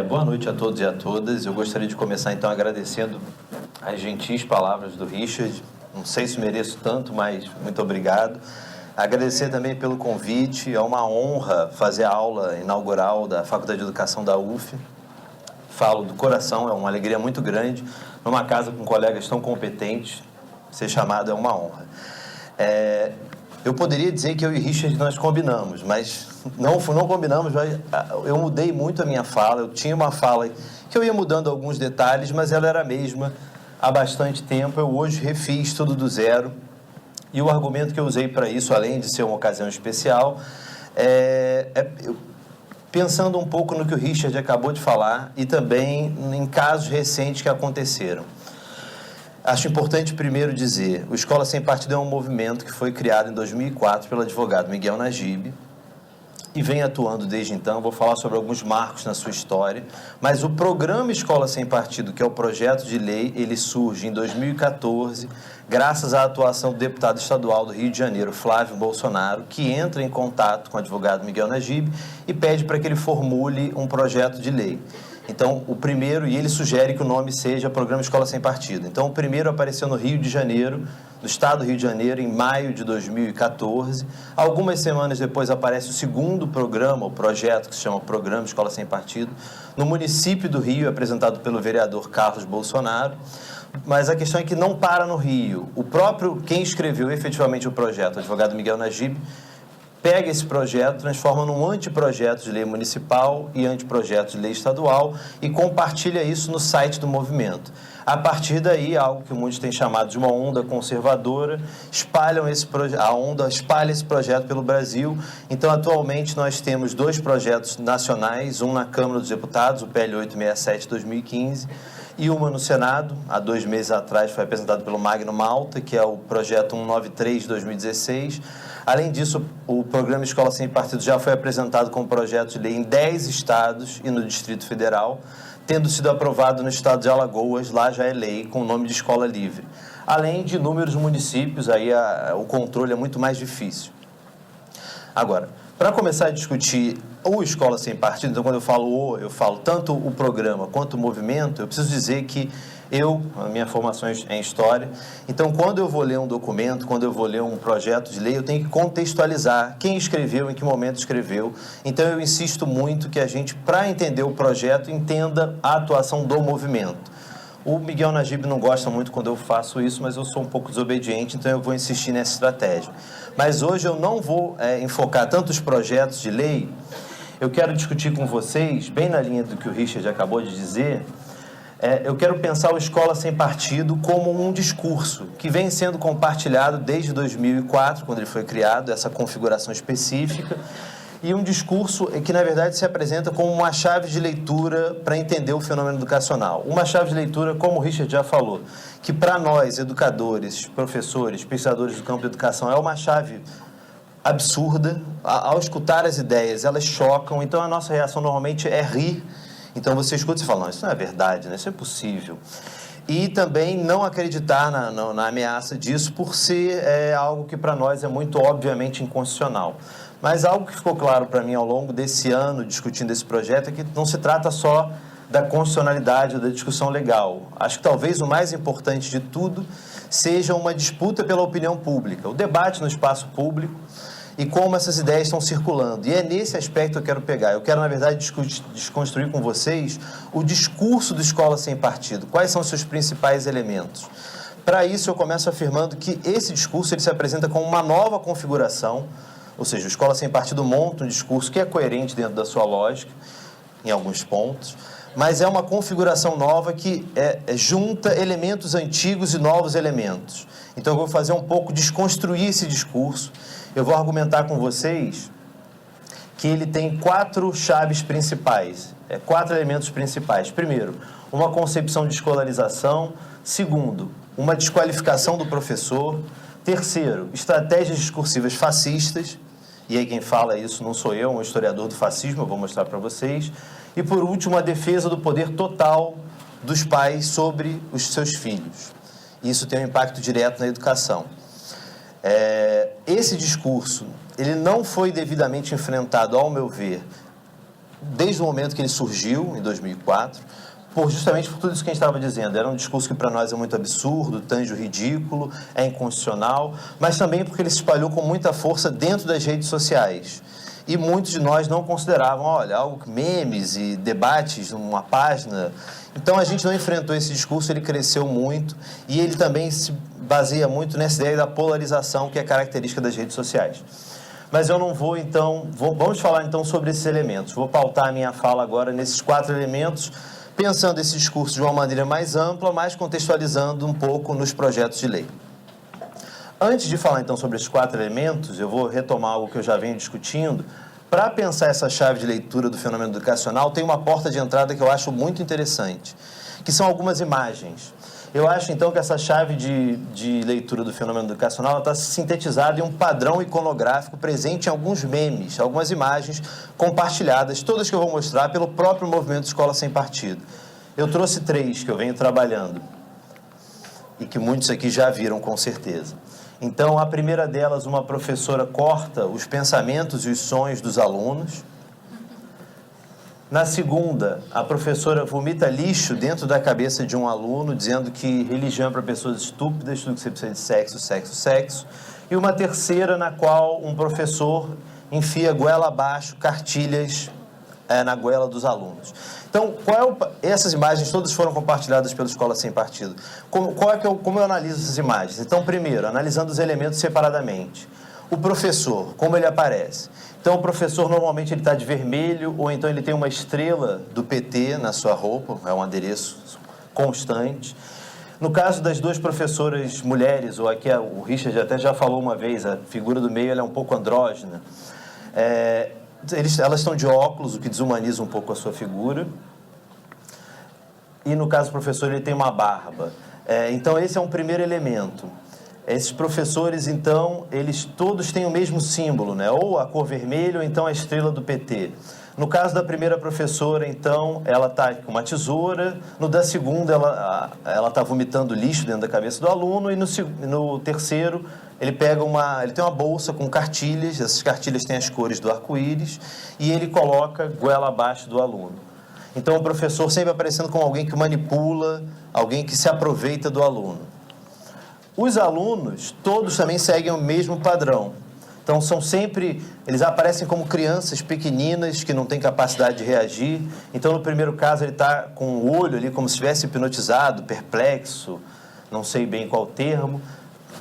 Boa noite a todos e a todas. Eu gostaria de começar, então, agradecendo as gentis palavras do Richard. Não sei se mereço tanto, mas muito obrigado. Agradecer também pelo convite. É uma honra fazer a aula inaugural da Faculdade de Educação da UF. Falo do coração, é uma alegria muito grande. Numa casa com colegas tão competentes, ser chamado é uma honra. Eu poderia dizer que eu e Richard nós combinamos, mas não combinamos. Eu mudei muito a minha fala. Eu tinha uma fala que eu ia mudando alguns detalhes, mas ela era a mesma há bastante tempo. Eu hoje refiz tudo do zero. E o argumento que eu usei para isso, além de ser uma ocasião especial, pensando um pouco no que o Richard acabou de falar e também em casos recentes que aconteceram. Acho importante primeiro dizer, o Escola Sem Partido é um movimento que foi criado em 2004 pelo advogado Miguel Najib e vem atuando desde então. Vou falar sobre alguns marcos na sua história, mas o programa Escola Sem Partido, que é o projeto de lei, ele surge em 2014, graças à atuação do deputado estadual do Rio de Janeiro, Flávio Bolsonaro, que entra em contato com o advogado Miguel Najib e pede para que ele formule um projeto de lei. Então, o primeiro, e ele sugere que o nome seja Programa Escola Sem Partido. Então, o primeiro apareceu no Rio de Janeiro, no estado do Rio de Janeiro, em maio de 2014. Algumas semanas depois aparece o segundo programa, o projeto que se chama Programa Escola Sem Partido, no município do Rio, apresentado pelo vereador Carlos Bolsonaro. Mas a questão é que não para no Rio. Quem escreveu efetivamente o projeto, o advogado Miguel Najib, pega esse projeto, transforma num anteprojeto de lei municipal e anteprojeto de lei estadual e compartilha isso no site do movimento. A partir daí, algo que muitos têm chamado de uma onda conservadora, a onda espalha esse projeto pelo Brasil. Então, atualmente, nós temos 2 projetos nacionais, um na Câmara dos Deputados, o PL 867 de 2015, e uma no Senado, há 2 meses atrás foi apresentado pelo Magno Malta, que é o projeto 193 de 2016. Além disso, o programa Escola Sem Partido já foi apresentado como projeto de lei em 10 estados e no Distrito Federal, tendo sido aprovado no estado de Alagoas, lá já é lei, com o nome de Escola Livre. Além de inúmeros municípios, aí o controle é muito mais difícil. Agora, para começar a discutir o Escola Sem Partido, então quando eu falo tanto o programa quanto o movimento, eu preciso dizer que a minha formação é em História, então quando eu vou ler um documento, quando eu vou ler um projeto de lei, eu tenho que contextualizar quem escreveu, em que momento escreveu. Então eu insisto muito que a gente, para entender o projeto, entenda a atuação do movimento. O Miguel Najib não gosta muito quando eu faço isso, mas eu sou um pouco desobediente, então eu vou insistir nessa estratégia. Mas hoje eu não vou enfocar tanto os projetos de lei. Eu quero discutir com vocês, bem na linha do que o Richard acabou de dizer, eu quero pensar o Escola Sem Partido como um discurso que vem sendo compartilhado desde 2004, quando ele foi criado, essa configuração específica, e um discurso que, na verdade, se apresenta como uma chave de leitura para entender o fenômeno educacional. Uma chave de leitura, como o Richard já falou, que para nós, educadores, professores, pesquisadores do campo da educação, é uma chave absurda. Ao escutar as ideias, elas chocam, então a nossa reação normalmente é rir. Então você escuta e fala, não, isso não é verdade, né? Isso é possível. E também não acreditar na ameaça disso por ser algo que para nós é muito obviamente inconstitucional. Mas algo que ficou claro para mim ao longo desse ano discutindo esse projeto é que não se trata só da constitucionalidade ou da discussão legal. Acho que talvez o mais importante de tudo seja uma disputa pela opinião pública, o debate no espaço público e como essas ideias estão circulando. E é nesse aspecto que eu quero pegar. Eu quero, na verdade, desconstruir com vocês o discurso do Escola Sem Partido. Quais são os seus principais elementos? Para isso, eu começo afirmando que esse discurso ele se apresenta como uma nova configuração, ou seja, o Escola Sem Partido monta um discurso que é coerente dentro da sua lógica, em alguns pontos, mas é uma configuração nova que junta elementos antigos e novos elementos. Então, eu vou fazer um pouco, desconstruir esse discurso. Eu vou argumentar com vocês que ele tem 4 chaves principais, 4 elementos principais. Primeiro, uma concepção de escolarização. Segundo, uma desqualificação do professor. Terceiro, estratégias discursivas fascistas. E aí quem fala isso não sou eu, um historiador do fascismo, eu vou mostrar para vocês. E por último, a defesa do poder total dos pais sobre os seus filhos. Isso tem um impacto direto na educação. Esse discurso, ele não foi devidamente enfrentado, ao meu ver, desde o momento que ele surgiu, em 2004, justamente por tudo isso que a gente estava dizendo. Era um discurso que para nós é muito absurdo, tange o ridículo, é inconstitucional, mas também porque ele se espalhou com muita força dentro das redes sociais. E muitos de nós não consideravam, olha, memes e debates numa página. Então a gente não enfrentou esse discurso, ele cresceu muito e ele também se baseia muito nessa ideia da polarização que é característica das redes sociais. Mas eu não vou, então... Vamos falar, então, sobre esses elementos. Vou pautar a minha fala agora nesses 4 elementos, pensando esse discurso de uma maneira mais ampla, mas contextualizando um pouco nos projetos de lei. Antes de falar, então, sobre esses 4 elementos, eu vou retomar algo que eu já venho discutindo. Para pensar essa chave de leitura do fenômeno educacional, tem uma porta de entrada que eu acho muito interessante, que são algumas imagens. Eu acho, então, que essa chave de leitura do fenômeno educacional está sintetizada em um padrão iconográfico presente em alguns memes, algumas imagens compartilhadas, todas que eu vou mostrar pelo próprio movimento Escola Sem Partido. Eu trouxe 3 que eu venho trabalhando e que muitos aqui já viram, com certeza. Então, a primeira delas, uma professora corta os pensamentos e os sonhos dos alunos. Na segunda, a professora vomita lixo dentro da cabeça de um aluno, dizendo que religião é para pessoas estúpidas, tudo que você precisa de sexo, sexo, sexo. E uma terceira, na qual um professor enfia goela abaixo cartilhas na goela dos alunos. Então, essas imagens todas foram compartilhadas pela Escola Sem Partido. Como eu analiso essas imagens? Então, primeiro, analisando os elementos separadamente. O professor, como ele aparece? Então, o professor, normalmente, ele está de vermelho, ou então ele tem uma estrela do PT na sua roupa, é um adereço constante. No caso das 2 professoras mulheres, ou aqui o Richard até já falou uma vez, a figura do meio ela é um pouco andrógena. Elas estão de óculos, o que desumaniza um pouco a sua figura. E, no caso do professor, ele tem uma barba. Então, esse é um primeiro elemento. Esses professores, então, eles todos têm o mesmo símbolo, né? Ou a cor vermelha, ou então a estrela do PT. No caso da primeira professora, então, ela está com uma tesoura. No da segunda, ela está vomitando lixo dentro da cabeça do aluno. E no terceiro, ele tem uma bolsa com cartilhas. Essas cartilhas têm as cores do arco-íris. E ele coloca goela abaixo do aluno. Então, o professor sempre aparecendo como alguém que manipula, alguém que se aproveita do aluno. Os alunos, todos também seguem o mesmo padrão. Então, eles aparecem como crianças pequeninas que não têm capacidade de reagir. Então, no primeiro caso, ele está com o olho ali como se estivesse hipnotizado, perplexo, não sei bem qual termo,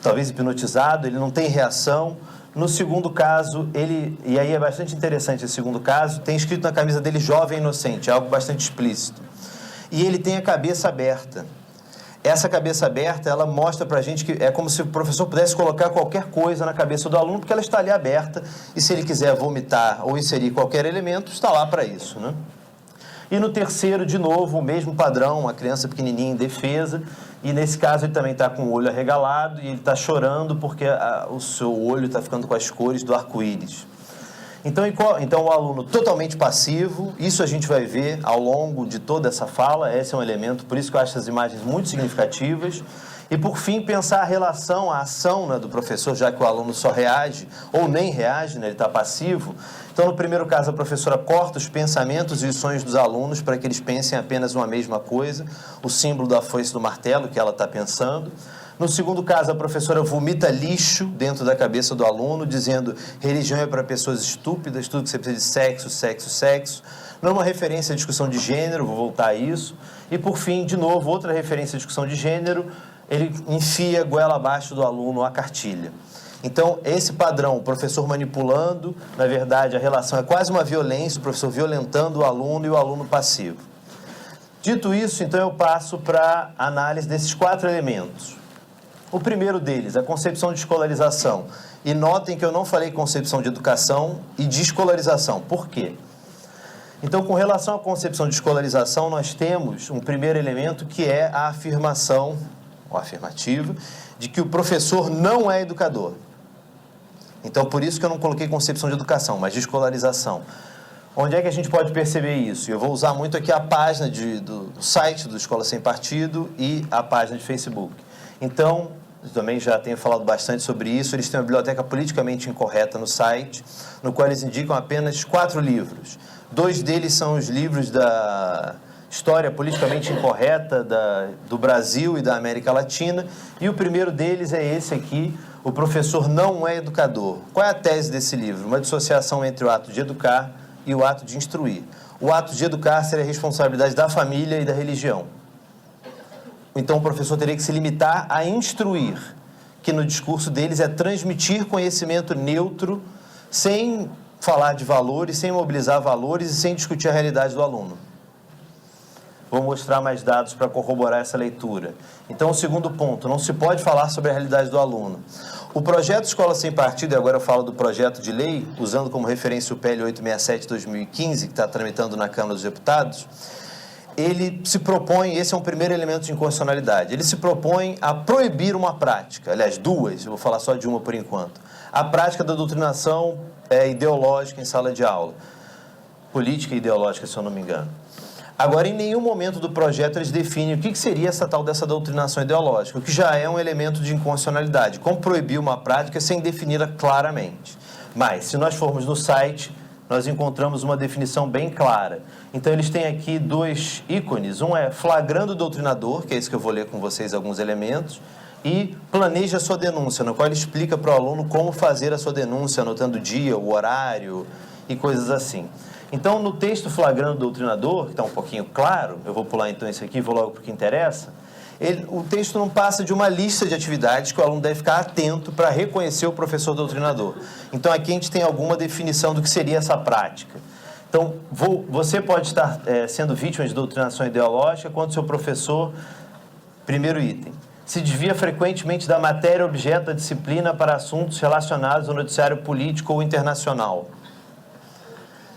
talvez hipnotizado, ele não tem reação. No segundo caso, e aí é bastante interessante esse segundo caso, tem escrito na camisa dele jovem inocente, é algo bastante explícito. E ele tem a cabeça aberta. Essa cabeça aberta, ela mostra para a gente que é como se o professor pudesse colocar qualquer coisa na cabeça do aluno, porque ela está ali aberta, e se ele quiser vomitar ou inserir qualquer elemento, está lá para isso, né? E no terceiro, de novo, o mesmo padrão, uma criança pequenininha indefesa, e nesse caso ele também está com o olho arregalado e ele está chorando porque o seu olho está ficando com as cores do arco-íris. Então, o aluno totalmente passivo, isso a gente vai ver ao longo de toda essa fala, esse é um elemento, por isso que eu acho essas imagens muito significativas. E, por fim, pensar a relação, a ação, né, do professor, já que o aluno só reage, ou nem reage, né, ele está passivo. Então, no primeiro caso, a professora corta os pensamentos e os sonhos dos alunos para que eles pensem apenas uma mesma coisa, o símbolo da foice do martelo que ela está pensando. No segundo caso, a professora vomita lixo dentro da cabeça do aluno, dizendo religião é para pessoas estúpidas, tudo que você precisa de sexo, sexo, sexo. Não é uma referência à discussão de gênero, vou voltar a isso. E, por fim, de novo, outra referência à discussão de gênero, ele enfia goela abaixo do aluno a cartilha. Então, esse padrão, o professor manipulando, na verdade, a relação é quase uma violência, o professor violentando o aluno e o aluno passivo. Dito isso, então, eu passo para a análise desses 4 elementos. O primeiro deles, a concepção de escolarização. E notem que eu não falei concepção de educação e de escolarização. Por quê? Então, com relação à concepção de escolarização, nós temos um primeiro elemento que é a afirmação, ou afirmativa, de que o professor não é educador. Então, por isso que eu não coloquei concepção de educação, mas de escolarização. Onde é que a gente pode perceber isso? Eu vou usar muito aqui a página do site do Escola Sem Partido e a página de Facebook. Então, eu também já tenho falado bastante sobre isso, eles têm uma biblioteca politicamente incorreta no site, no qual eles indicam apenas 4 livros. 2 deles são os livros da História Politicamente Incorreta do Brasil e da América Latina. E o primeiro deles é esse aqui, O Professor Não é Educador. Qual é a tese desse livro? Uma dissociação entre o ato de educar e o ato de instruir. O ato de educar seria a responsabilidade da família e da religião. Então o professor teria que se limitar a instruir, que no discurso deles é transmitir conhecimento neutro, sem falar de valores, sem mobilizar valores e sem discutir a realidade do aluno. Vou mostrar mais dados para corroborar essa leitura. Então, o segundo ponto, não se pode falar sobre a realidade do aluno. O projeto Escola Sem Partido, e agora eu falo do projeto de lei, usando como referência o PL 867/2015, que está tramitando na Câmara dos Deputados, ele se propõe, esse é um primeiro elemento de inconstitucionalidade, ele se propõe a proibir uma prática, aliás, 2, eu vou falar só de uma por enquanto, a prática da doutrinação ideológica em sala de aula, política e ideológica, se eu não me engano. Agora, em nenhum momento do projeto eles definem o que seria essa tal dessa doutrinação ideológica, o que já é um elemento de inconstitucionalidade, como proibir uma prática sem defini-la claramente. Mas, se nós formos no site, nós encontramos uma definição bem clara. Então, eles têm aqui 2 ícones. Um é flagrando o doutrinador, que é esse que eu vou ler com vocês alguns elementos, e planeja a sua denúncia, no qual ele explica para o aluno como fazer a sua denúncia, anotando o dia, o horário e coisas assim. Então, no texto flagrando o doutrinador, que está um pouquinho claro, eu vou pular então isso aqui e vou logo para o que interessa, o texto não passa de uma lista de atividades que o aluno deve ficar atento para reconhecer o professor doutrinador. Então, aqui a gente tem alguma definição do que seria essa prática. Então, você pode estar sendo vítima de doutrinação ideológica quando seu professor, primeiro item, se desvia frequentemente da matéria objeto da disciplina para assuntos relacionados ao noticiário político ou internacional.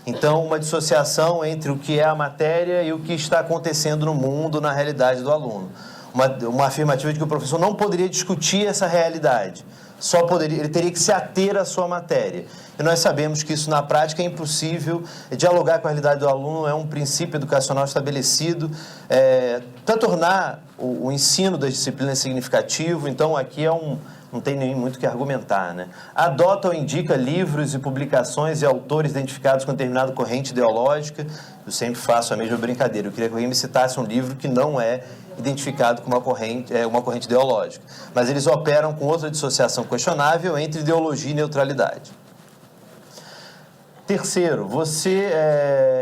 Então, uma dissociação entre o que é a matéria e o que está acontecendo no mundo, na realidade do aluno. Uma afirmativa de que o professor não poderia discutir essa realidade, ele teria que se ater à sua matéria. E nós sabemos que isso, na prática, é impossível. Dialogar com a realidade do aluno é um princípio educacional estabelecido para tornar o ensino das disciplinas significativo. Então, aqui não tem nem muito o que argumentar, né? Adota ou indica livros e publicações e autores identificados com determinada corrente ideológica. Eu sempre faço a mesma brincadeira. Eu queria que alguém me citasse um livro que não é identificado com uma corrente ideológica. Mas eles operam com outra dissociação questionável entre ideologia e neutralidade. Terceiro, você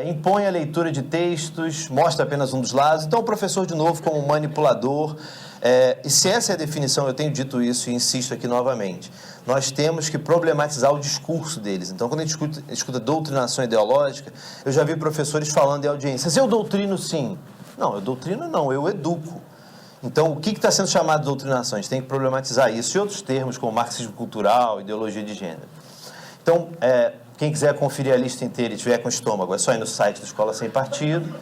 impõe a leitura de textos, mostra apenas um dos lados. Então, o professor, de novo, como manipulador. E se essa é a definição, eu tenho dito isso e insisto aqui novamente, nós temos que problematizar o discurso deles. Então, quando a gente escuta doutrinação ideológica, eu já vi professores falando em audiências, eu doutrino sim. Não, eu doutrino não, eu educo. Então, o que está sendo chamado de doutrinação? A gente tem que problematizar isso e outros termos, como marxismo cultural, ideologia de gênero. Então, quem quiser conferir a lista inteira e tiver com estômago, é só ir no site da Escola Sem Partido.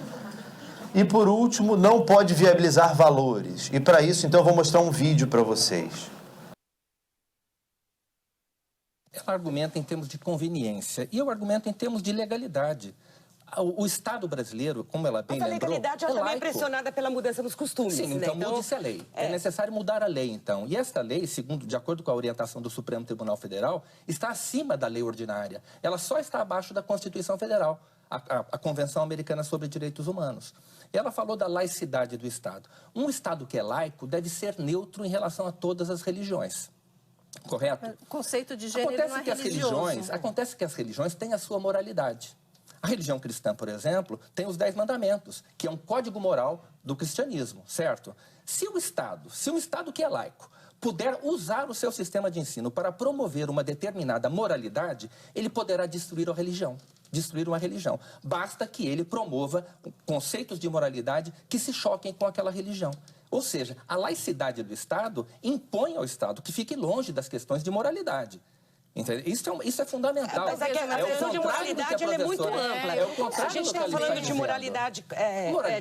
E, por último, não pode viabilizar valores. E, para isso, então, eu vou mostrar um vídeo para vocês. Ela argumenta em termos de conveniência e eu argumento em termos de legalidade. O Estado brasileiro, como ela bem lembrou, a legalidade já também é pressionada pela mudança nos costumes. Sim, então mude-se a lei. É necessário mudar a lei, então. E esta lei, de acordo com a orientação do Supremo Tribunal Federal, está acima da lei ordinária. Ela só está abaixo da Constituição Federal, a Convenção Americana sobre Direitos Humanos. Ela falou da laicidade do Estado. Um Estado que é laico deve ser neutro em relação a todas as religiões. Correto? O conceito de gênero não é religioso. Acontece que as religiões têm a sua moralidade. A religião cristã, por exemplo, tem os 10 mandamentos, que é um código moral do cristianismo, certo? Se um Estado que é laico, puder usar o seu sistema de ensino para promover uma determinada moralidade, ele poderá destruir uma religião. Basta que ele promova conceitos de moralidade que se choquem com aquela religião. Ou seja, a laicidade do Estado impõe ao Estado que fique longe das questões de moralidade. Entendeu? Isso é fundamental. Mas a questão de moralidade ela é muito ampla. A gente está falando de moralidade,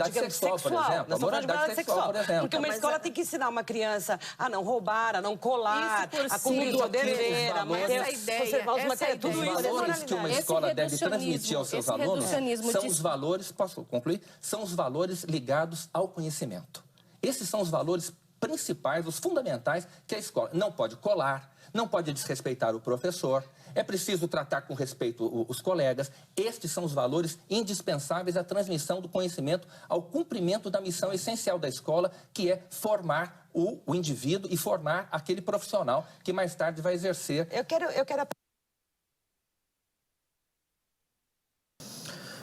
digamos, sexual, por exemplo. Nós estamos falando de moralidade sexual, por exemplo. Porque uma escola tem que ensinar uma criança a não roubar, a não colar, a conduta deveira, conservar os materiais. Tudo isso é moralidade. Que uma escola deve transmitir aos seus alunos são os valores, posso concluir? São os valores ligados ao conhecimento. Esses são os valores principais, os fundamentais que a escola não pode colar, não pode desrespeitar o professor, é preciso tratar com respeito os colegas. Estes são os valores indispensáveis à transmissão do conhecimento, ao cumprimento da missão essencial da escola, que é formar o indivíduo e formar aquele profissional que mais tarde vai exercer. Eu quero...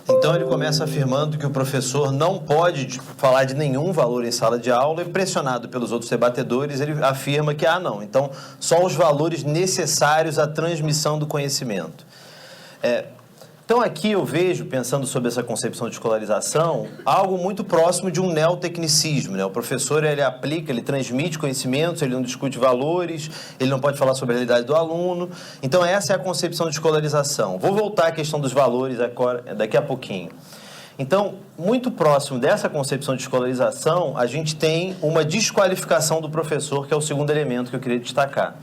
Então, ele começa afirmando que o professor não pode falar de nenhum valor em sala de aula, e pressionado pelos outros debatedores, ele afirma que, não, então, só os valores necessários à transmissão do conhecimento. Então, aqui eu vejo, pensando sobre essa concepção de escolarização, algo muito próximo de um neotecnicismo, né? O professor, ele aplica, ele transmite conhecimentos, ele não discute valores, ele não pode falar sobre a realidade do aluno. Então, essa é a concepção de escolarização. Vou voltar à questão dos valores daqui a pouquinho. Então, muito próximo dessa concepção de escolarização, a gente tem uma desqualificação do professor, que é o segundo elemento que eu queria destacar.